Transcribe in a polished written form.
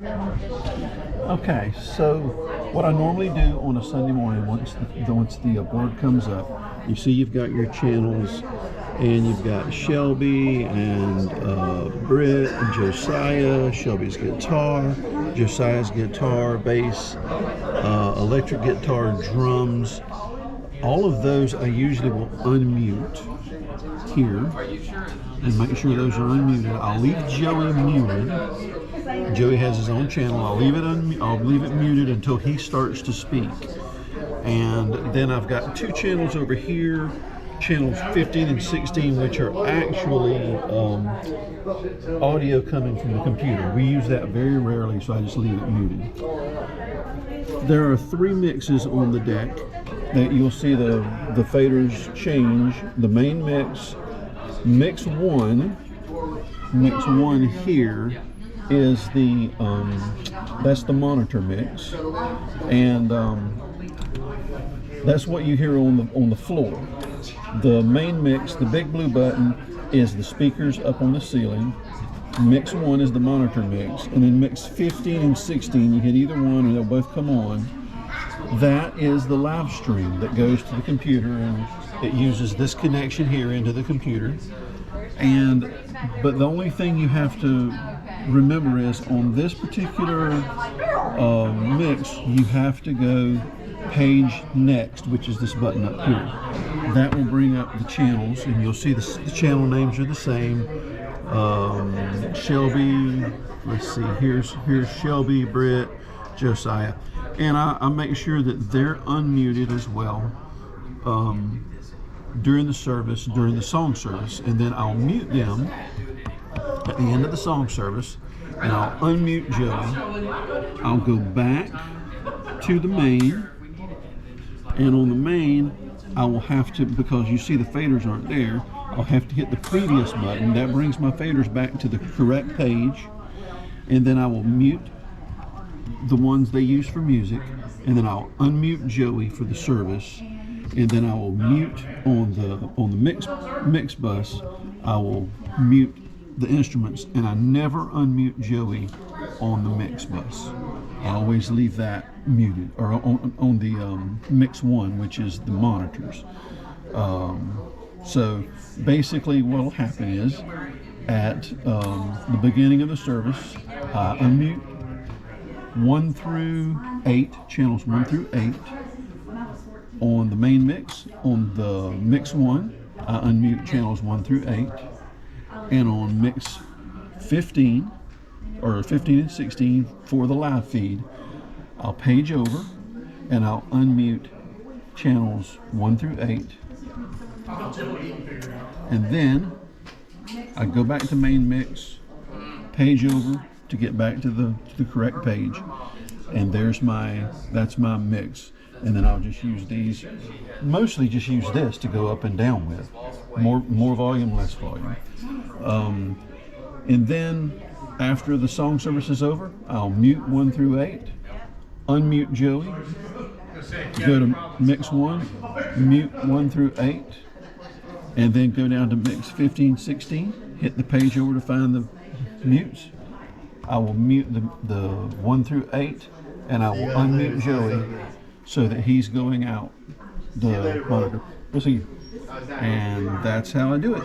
Okay, so what I normally do on a Sunday morning, once the board comes up, you see you've got your channels, and you've got Shelby and Britt and Josiah. Shelby's guitar, Josiah's guitar, bass, electric guitar, drums. All of those I usually will unmute here and make sure those are unmuted. I'll leave Joey muted. Joey has his own channel. I'll leave it muted until he starts to speak. And then I've got two channels over here, channels 15 and 16, which are actually audio coming from the computer. We use that very rarely, so I just leave it muted. There are three mixes on the deck that you'll see the faders change. The main mix, mix one here is the that's the monitor mix, and that's what you hear on the floor. The main mix, the big blue button, is the speakers up on the ceiling. Mix one is the monitor mix, and then mix 15 and 16, you hit either one and they'll both come on. That is the live stream that goes to the computer, and it uses this connection here into the computer. But the only thing you have to remember is on this particular mix, you have to go page next, which is this button up here. That will bring up the channels, and you'll see the channel names are the same. Shelby, let's see, here's Shelby, Britt, Josiah, and I make sure that they're unmuted as well during the service, during the song service, and then I'll mute them at the end of the song service, and I'll unmute Joey. I'll go back to the main, and on the main I will have to, because you see the faders aren't there, I'll have to hit the previous button. That brings my faders back to the correct page, and then I will mute the ones they use for music, and then I'll unmute Joey for the service, and then I will mute on the mix bus. I will mute the instruments, and I never unmute Joey on the mix bus. I always leave that muted, or on the mix one, which is the monitors. So basically what will happen is at the beginning of the service, I unmute 1 through 8, channels 1 through 8. On the main mix, on the mix 1, I unmute channels 1 through 8. And on mix 15, or 15 and 16 for the live feed, I'll page over and I'll unmute channels 1 through 8. And then I go back to main mix, page over to get back to the correct page, and that's my mix. And then I'll just use these, mostly just use this to go up and down with, more volume, less volume. And then after the song service is over, I'll mute 1 through 8, unmute Joey, go to mix 1, mute 1 through 8, and then go down to mix 15, 16, hit the page over to find the mutes. I will mute the 1 through 8, and I will unmute Joey so that he's going out the monitor. We'll see. And that's how I do it.